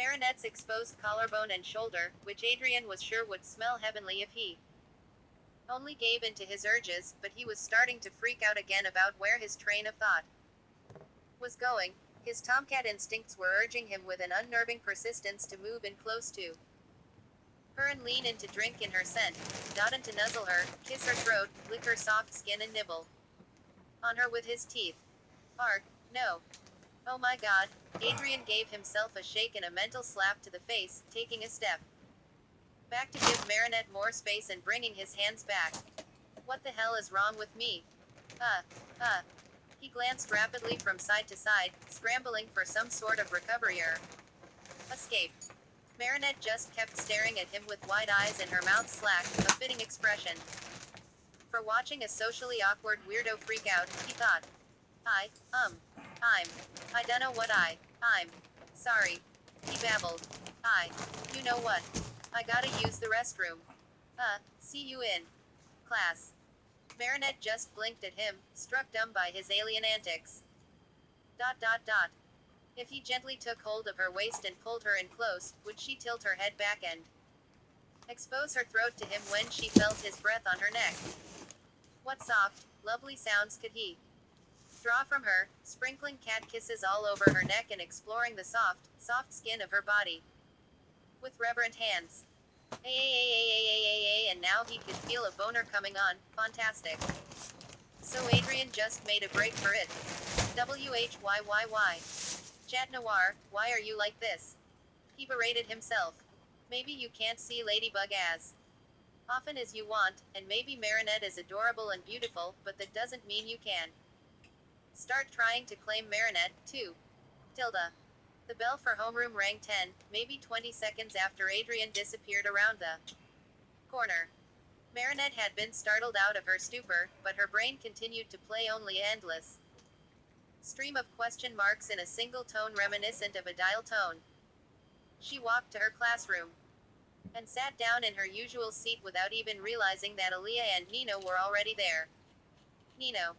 Marinette's exposed collarbone and shoulder, which Adrian was sure would smell heavenly if he only gave in to his urges, but he was starting to freak out again about where his train of thought was going. His tomcat instincts were urging him with an unnerving persistence to move in close to her and lean in to drink in her scent, not in to nuzzle her, kiss her throat, lick her soft skin and nibble on her with his teeth. Arg, no. Oh my god. Adrian gave himself a shake and a mental slap to the face, taking a step back to give Marinette more space and bringing his hands back. What the hell is wrong with me? Uh, uh. He glanced rapidly from side to side, scrambling for some sort of recovery or escape. Marinette just kept staring at him with wide eyes and her mouth slack, a fitting expression for watching a socially awkward weirdo freak out, he thought. I'm, I dunno what I'm sorry. He babbled. You know what? I gotta use the restroom. See you in class. Marinette just blinked at him, struck dumb by his alien antics. Dot dot dot. If he gently took hold of her waist and pulled her in close, would she tilt her head back and expose her throat to him when she felt his breath on her neck? What soft, lovely sounds could he draw from her, sprinkling cat kisses all over her neck and exploring the soft skin of her body with reverent hands. And now he could feel a boner coming on. Fantastic. So Adrian just made a break for it. WHYYY. Chat Noir, why are you like this? He berated himself. Maybe you can't see Ladybug as often as you want, and maybe Marinette is adorable and beautiful, but that doesn't mean you can start trying to claim Marinette, too. Tilda. The bell for homeroom rang 10, maybe 20 seconds after Adrian disappeared around the corner. Marinette had been startled out of her stupor, but her brain continued to play only endless stream of question marks in a single tone reminiscent of a dial tone. She walked to her classroom and sat down in her usual seat without even realizing that Aaliyah and Nino were already there. Nino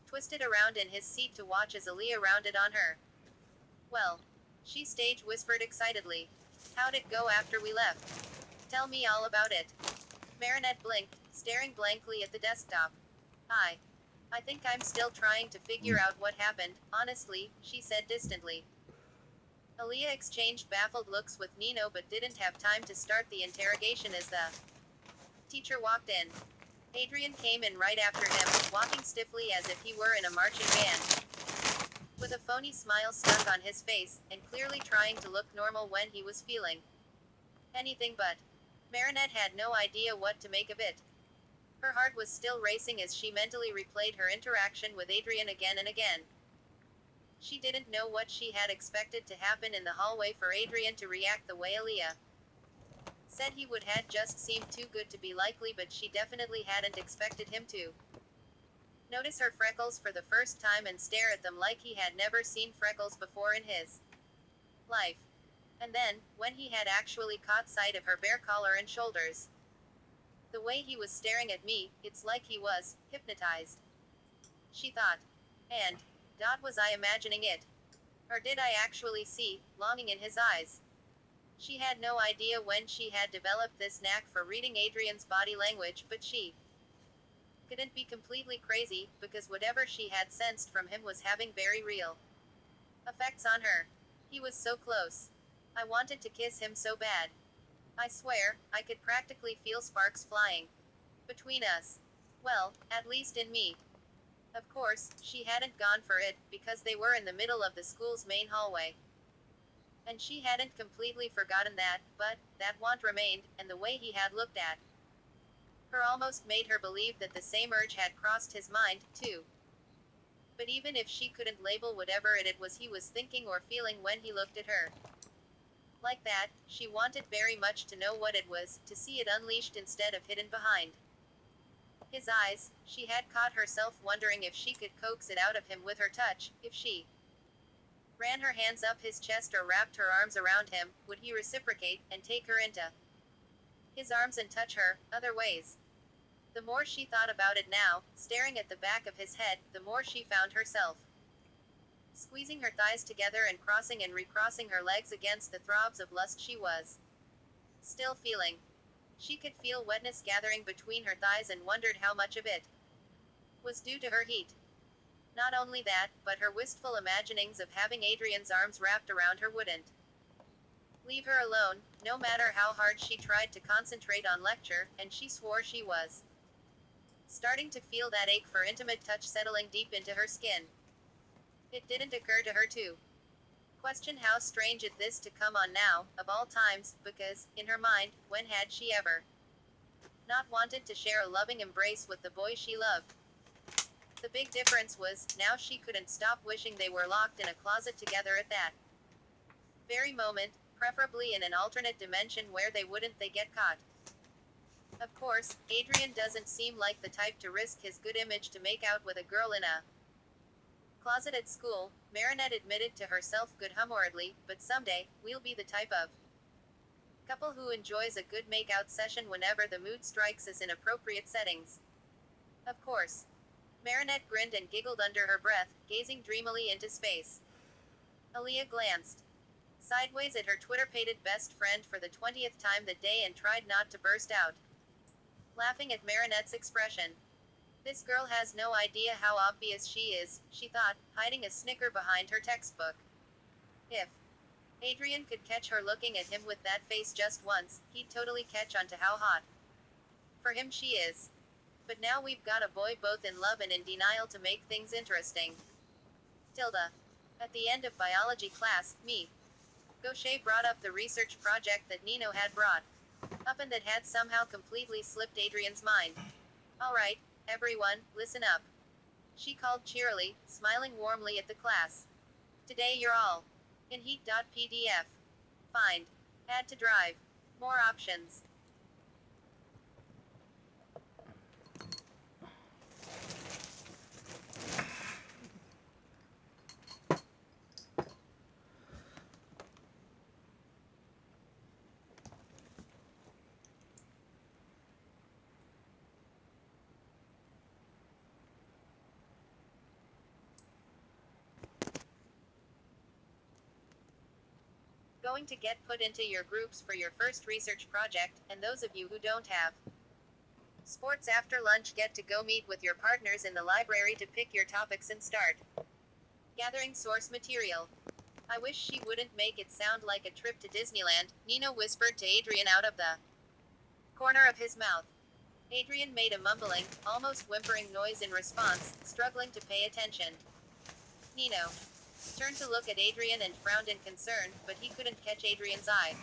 twisted around in his seat to watch as Aaliyah rounded on her. Well, she stage whispered excitedly. How'd it go after we left? Tell me all about it. Marinette blinked, staring blankly at the desktop. I think I'm still trying to figure out what happened, honestly, she said distantly. Aaliyah exchanged baffled looks with Nino but didn't have time to start the interrogation as the teacher walked in. Adrian came in right after him, walking stiffly as if he were in a marching band, with a phony smile stuck on his face, and clearly trying to look normal when he was feeling anything but. Marinette had no idea what to make of it. Her heart was still racing as she mentally replayed her interaction with Adrian again and again. She didn't know what she had expected to happen in the hallway for Adrian to react the way Aaliyah said he would. Had just seemed too good to be likely, but she definitely hadn't expected him to notice her freckles for the first time and stare at them like he had never seen freckles before in his life. And then, when he had actually caught sight of her bare collar and shoulders, the way he was staring at me, it's like he was hypnotized. She thought. And, was I imagining it? Or did I actually see longing in his eyes? She had no idea when she had developed this knack for reading Adrian's body language, but she couldn't be completely crazy, because whatever she had sensed from him was having very real effects on her. He was so close. I wanted to kiss him so bad. I swear, I could practically feel sparks flying between us. Well, at least in me. Of course, she hadn't gone for it, because they were in the middle of the school's main hallway. And she hadn't completely forgotten that, but that want remained, and the way he had looked at her almost made her believe that the same urge had crossed his mind, too. But even if she couldn't label whatever it was he was thinking or feeling when he looked at her like that, she wanted very much to know what it was, to see it unleashed instead of hidden behind his eyes. She had caught herself wondering if she could coax it out of him with her touch, if she ran her hands up his chest or wrapped her arms around him, would he reciprocate, and take her into his arms and touch her, other ways? The more she thought about it now, staring at the back of his head, the more she found herself squeezing her thighs together and crossing and recrossing her legs against the throbs of lust she was still feeling. She could feel wetness gathering between her thighs and wondered how much of it was due to her heat. Not only that, but her wistful imaginings of having Adrian's arms wrapped around her wouldn't leave her alone, no matter how hard she tried to concentrate on lecture, and she swore she was starting to feel that ache for intimate touch settling deep into her skin. It didn't occur to her to question how strange it this to come on now, of all times, because, in her mind, when had she ever not wanted to share a loving embrace with the boy she loved? The big difference was, now she couldn't stop wishing they were locked in a closet together at that very moment, preferably in an alternate dimension where they get caught. Of course, Adrian doesn't seem like the type to risk his good image to make out with a girl in a closet at school, Marinette admitted to herself good-humoredly, but someday, we'll be the type of couple who enjoys a good make-out session whenever the mood strikes us in appropriate settings. Of course. Marinette grinned and giggled under her breath, gazing dreamily into space. Aaliyah glanced sideways at her Twitter-pated best friend for the 20th time that day and tried not to burst out laughing at Marinette's expression. This girl has no idea how obvious she is, she thought, hiding a snicker behind her textbook. If Adrian could catch her looking at him with that face just once, he'd totally catch on to how hot for him she is. But now we've got a boy both in love and in denial to make things interesting. Tilda. At the end of biology class, me. Gaucher brought up the research project that Nino had brought up and that had somehow completely slipped Adrian's mind. Alright, everyone, listen up. She called cheerily, smiling warmly at the class. Today you're all in heat.pdf. Find. Add to drive. More options. Going to get put into your groups for your first research project, and those of you who don't have sports after lunch get to go meet with your partners in the library to pick your topics and start gathering source material. I wish she wouldn't make it sound like a trip to Disneyland, Nino whispered to Adrian out of the corner of his mouth. Adrian made a mumbling, almost whimpering noise in response, struggling to pay attention. Nino turned to look at Adrian and frowned in concern, but he couldn't catch Adrian's eye.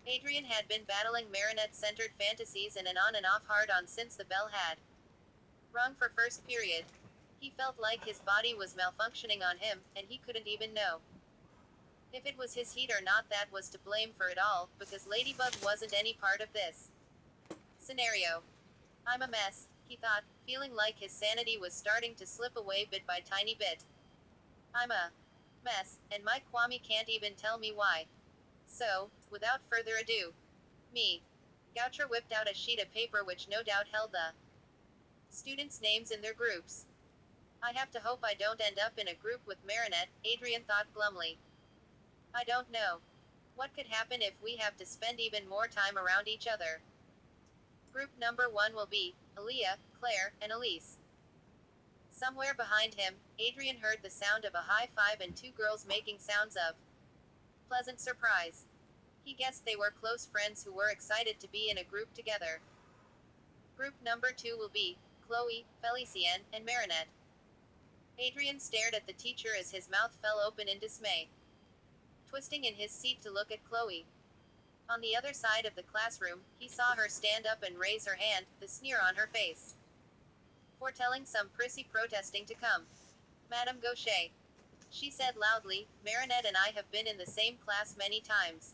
Adrian had been battling Marinette-centered fantasies and an on and off hard-on since the bell had rung for first period. He felt like his body was malfunctioning on him, and he couldn't even know if it was his heat or not that was to blame for it all, because Ladybug wasn't any part of this scenario. I'm a mess, he thought, feeling like his sanity was starting to slip away bit by tiny bit. I'm a mess, and my Kwame can't even tell me why. So, without further ado, me. Goucher whipped out a sheet of paper which no doubt held the students' names in their groups. I have to hope I don't end up in a group with Marinette, Adrian thought glumly. I don't know. What could happen if we have to spend even more time around each other? Group number 1 will be Aaliyah, Claire, and Elise. Somewhere behind him, Adrian heard the sound of a high five and two girls making sounds of pleasant surprise. He guessed they were close friends who were excited to be in a group together. Group number 2 will be Chloe, Felicien, and Marinette. Adrian stared at the teacher as his mouth fell open in dismay, twisting in his seat to look at Chloe. On the other side of the classroom, he saw her stand up and raise her hand, the sneer on her face foretelling some prissy protesting to come. Madame Gaucher, she said loudly, Marinette and I have been in the same class many times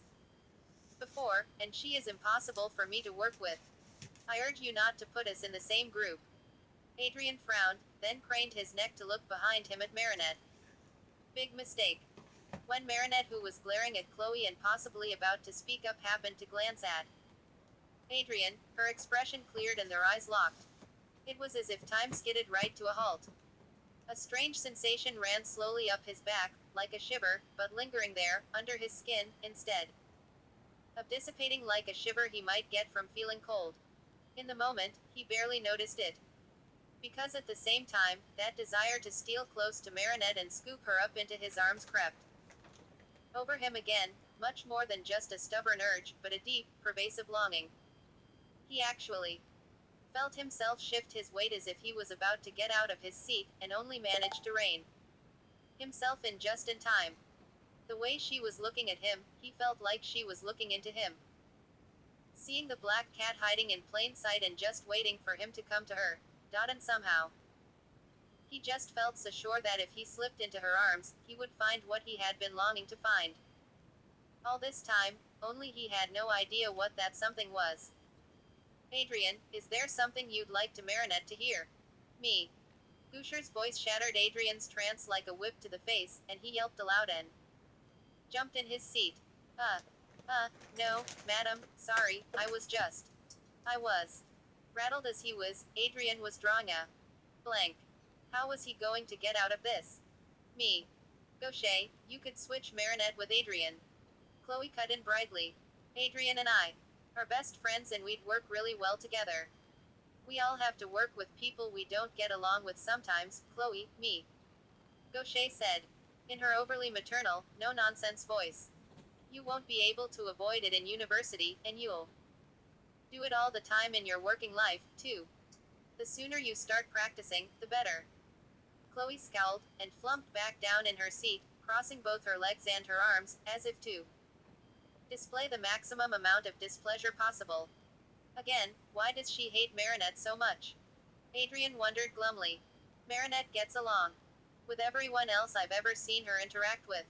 before, and she is impossible for me to work with. I urge you not to put us in the same group. Adrian frowned, then craned his neck to look behind him at Marinette. Big mistake. When Marinette, who was glaring at Chloe and possibly about to speak up, happened to glance at Adrian, her expression cleared and their eyes locked. It was as if time skidded right to a halt. A strange sensation ran slowly up his back, like a shiver, but lingering there, under his skin, instead of dissipating like a shiver he might get from feeling cold. In the moment, he barely noticed it. Because at the same time, that desire to steal close to Marinette and scoop her up into his arms crept over him again, much more than just a stubborn urge, but a deep, pervasive longing. He actually felt himself shift his weight as if he was about to get out of his seat, and only managed to rein himself in just in time. The way she was looking at him, he felt like she was looking into him. Seeing the black cat hiding in plain sight and just waiting for him to come to her. And somehow, he just felt so sure that if he slipped into her arms, he would find what he had been longing to find. All this time, only he had no idea what that something was. Adrian, is there something you'd like to Marinette to hear? Me. Gusher's voice shattered Adrian's trance like a whip to the face, and he yelped aloud and jumped in his seat. Uh, no, madam, sorry, I was. Rattled as he was, Adrian was drawing a blank. How was he going to get out of this? Me. Gaucher, you could switch Marinette with Adrian. Chloe cut in brightly. Adrian and I are best friends and we'd work really well together. We all have to work with people we don't get along with sometimes, Chloe, me. Gaucher said. In her overly maternal, no-nonsense voice. You won't be able to avoid it in university, and you'll do it all the time in your working life, too. The sooner you start practicing, the better. Chloe scowled, and plumped back down in her seat, crossing both her legs and her arms, as if to display the maximum amount of displeasure possible. Again, why does she hate Marinette so much? Adrian wondered glumly. Marinette gets along with everyone else I've ever seen her interact with.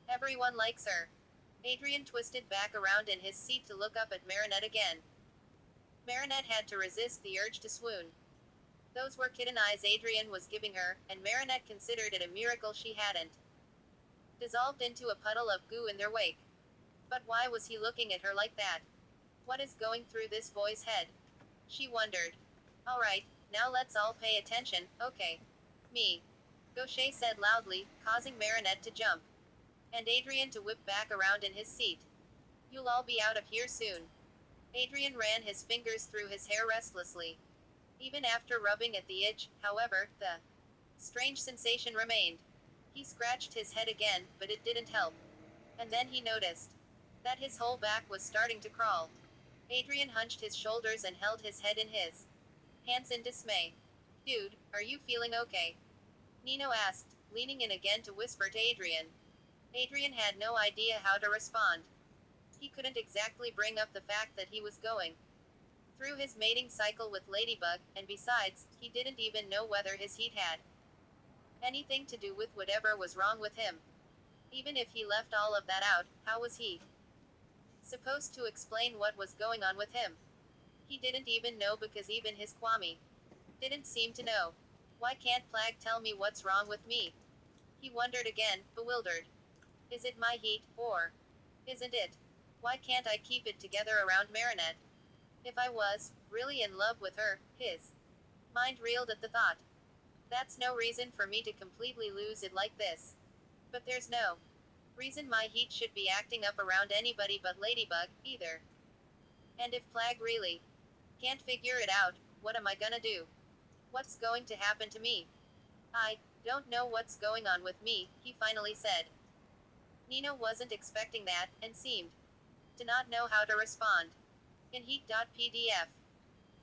Everyone likes her. Adrian twisted back around in his seat to look up at Marinette again. Marinette had to resist the urge to swoon. Those were kitten eyes Adrian was giving her, and Marinette considered it a miracle she hadn't dissolved into a puddle of goo in their wake. But why was he looking at her like that? What is going through this boy's head? She wondered. Alright, now let's all pay attention, okay? Me. Gaucher said loudly, causing Marinette to jump. And Adrian to whip back around in his seat. You'll all be out of here soon. Adrian ran his fingers through his hair restlessly. Even after rubbing at the itch, however, the strange sensation remained. He scratched his head again, but it didn't help. And then he noticed that his whole back was starting to crawl. Adrian hunched his shoulders and held his head in his hands in dismay. Dude, are you feeling okay? Nino asked, leaning in again to whisper to Adrian. Adrian had no idea how to respond. He couldn't exactly bring up the fact that he was going through his mating cycle with Ladybug, and besides, he didn't even know whether his heat had anything to do with whatever was wrong with him. Even if he left all of that out, how was he supposed to explain what was going on with him? He didn't even know because even his Kwame didn't seem to know. Why can't Plag tell me what's wrong with me? He wondered again, bewildered. Is it my heat, or isn't it? Why can't I keep it together around Marinette? If I was really in love with her, his mind reeled at the thought. That's no reason for me to completely lose it like this. But there's no reason my heat should be acting up around anybody but Ladybug, either. And if Plag really can't figure it out, what am I gonna do? What's going to happen to me? I don't know what's going on with me, he finally said. Nino wasn't expecting that, and seemed to not know how to respond. In heat.pdf.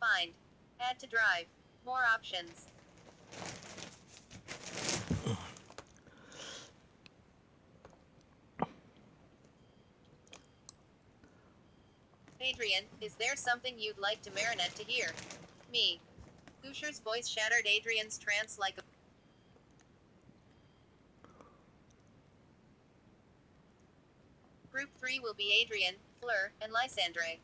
Find. Add to drive. More options. Adrian, is there something you'd like to Marinette to hear? Me. Gusher's voice shattered Adrian's trance like a Group 3 will be Adrian, Fleur, and Lysandre.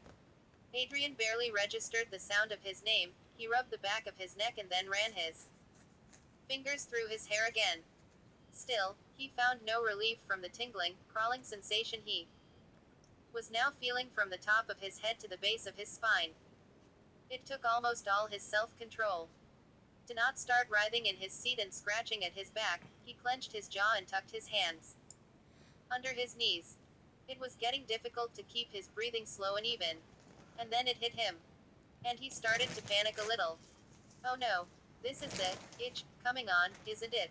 Adrian barely registered the sound of his name. He rubbed the back of his neck and then ran his fingers through his hair again. Still, he found no relief from the tingling, crawling sensation he was now feeling from the top of his head to the base of his spine. It took almost all his self-control. To not start writhing in his seat and scratching at his back, he clenched his jaw and tucked his hands under his knees. It was getting difficult to keep his breathing slow and even. And then it hit him. And he started to panic a little. Oh no. This is the itch coming on, isn't it?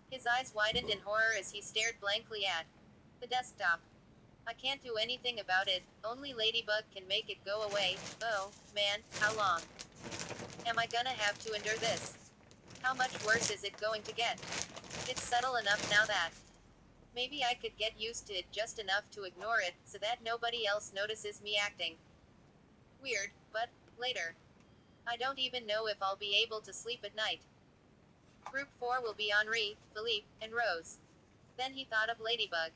His eyes widened in horror as he stared blankly at the desktop. I can't do anything about it, only Ladybug can make it go away. Oh, man, how long am I gonna have to endure this? How much worse is it going to get? It's subtle enough now that maybe I could get used to it just enough to ignore it, so that nobody else notices me acting weird, but later. I don't even know if I'll be able to sleep at night. Group 4 will be Henri, Philippe, and Rose. Then he thought of Ladybug.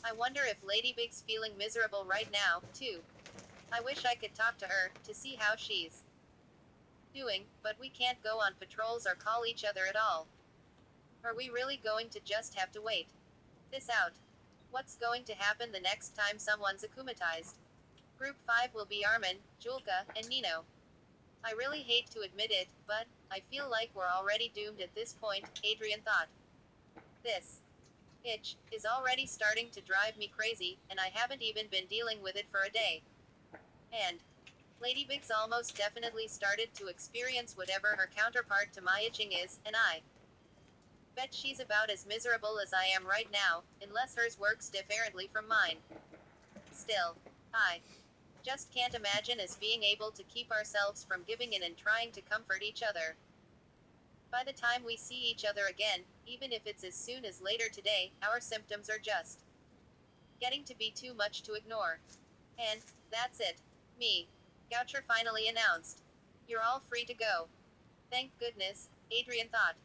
I wonder if Ladybug's feeling miserable right now, too. I wish I could talk to her, to see how she's doing, but we can't go on patrols or call each other at all. Are we really going to just have to wait this out? What's going to happen the next time someone's akumatized? Group 5 will be Armin, Julka, and Nino. I really hate to admit it, but I feel like we're already doomed at this point, Adrian thought. This itch is already starting to drive me crazy, and I haven't even been dealing with it for a day. And Ladybug's almost definitely started to experience whatever her counterpart to my itching is, and I bet she's about as miserable as I am right now, unless hers works differently from mine. Still, I just can't imagine us being able to keep ourselves from giving in and trying to comfort each other. By the time we see each other again, even if it's as soon as later today, our symptoms are just getting to be too much to ignore. And that's it. Me. Goucher finally announced. You're all free to go. Thank goodness, Adrian thought.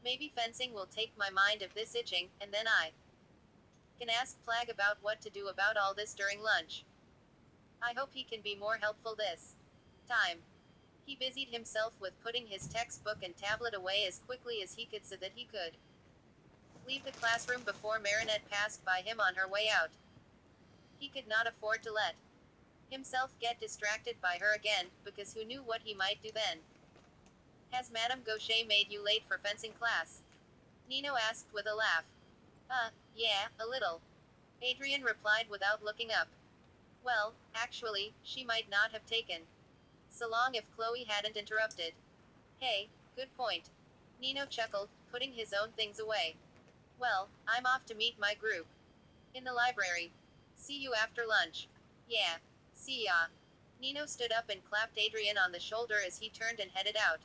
Maybe fencing will take my mind of this itching, and then I can ask Plag about what to do about all this during lunch. I hope he can be more helpful this time. He busied himself with putting his textbook and tablet away as quickly as he could so that he could leave the classroom before Marinette passed by him on her way out. He could not afford to let himself get distracted by her again, because who knew what he might do then? Has Madame Gaucher made you late for fencing class? Nino asked with a laugh. Yeah, a little. Adrian replied without looking up. Well, actually, she might not have taken so long if Chloe hadn't interrupted. Hey, good point. Nino chuckled, putting his own things away. Well, I'm off to meet my group in the library. See you after lunch. Yeah. See ya. Nino stood up and clapped Adrian on the shoulder as he turned and headed out.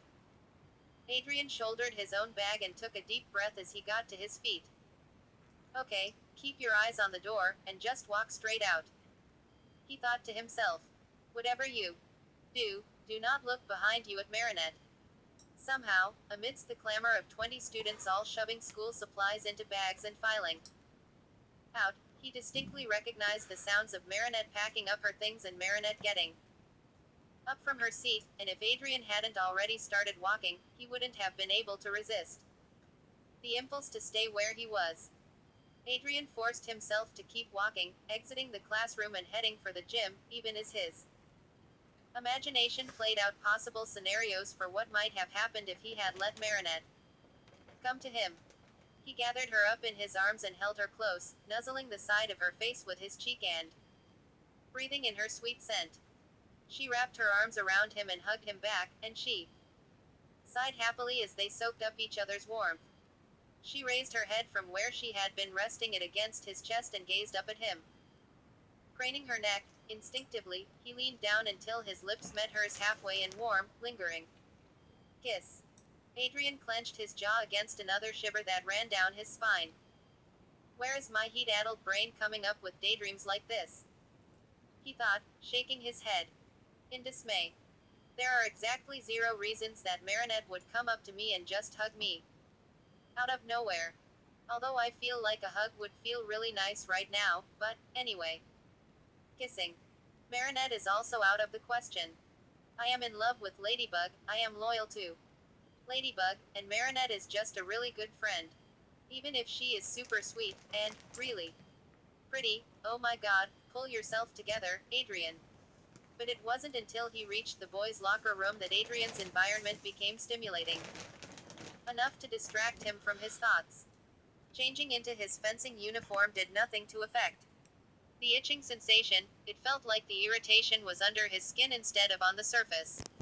Adrian shouldered his own bag and took a deep breath as he got to his feet. Okay, keep your eyes on the door, and just walk straight out. He thought to himself. Whatever you do not look behind you at Marinette. Somehow, amidst the clamor of 20 students all shoving school supplies into bags and filing out, he distinctly recognized the sounds of Marinette packing up her things and Marinette getting up from her seat, and if Adrian hadn't already started walking, he wouldn't have been able to resist the impulse to stay where he was. Adrian forced himself to keep walking, exiting the classroom and heading for the gym, even as his imagination played out possible scenarios for what might have happened if he had let Marinette come to him. He gathered her up in his arms and held her close, nuzzling the side of her face with his cheek and breathing in her sweet scent. She wrapped her arms around him and hugged him back, and she sighed happily as they soaked up each other's warmth. She raised her head from where she had been resting it against his chest and gazed up at him. Craning her neck, instinctively, he leaned down until his lips met hers halfway in warm, lingering kiss. Adrian clenched his jaw against another shiver that ran down his spine. Where is my heat-addled brain coming up with daydreams like this? He thought, shaking his head in dismay. There are exactly 0 reasons that Marinette would come up to me and just hug me. Out of nowhere. Although I feel like a hug would feel really nice right now, but, anyway. Kissing Marinette is also out of the question. I am in love with Ladybug, I am loyal to Ladybug, and Marinette is just a really good friend. Even if she is super sweet, and, really pretty, oh my god, pull yourself together, Adrian. But it wasn't until he reached the boys' locker room that Adrian's environment became stimulating. Enough to distract him from his thoughts. Changing into his fencing uniform did nothing to affect the itching sensation. It felt like the irritation was under his skin instead of on the surface.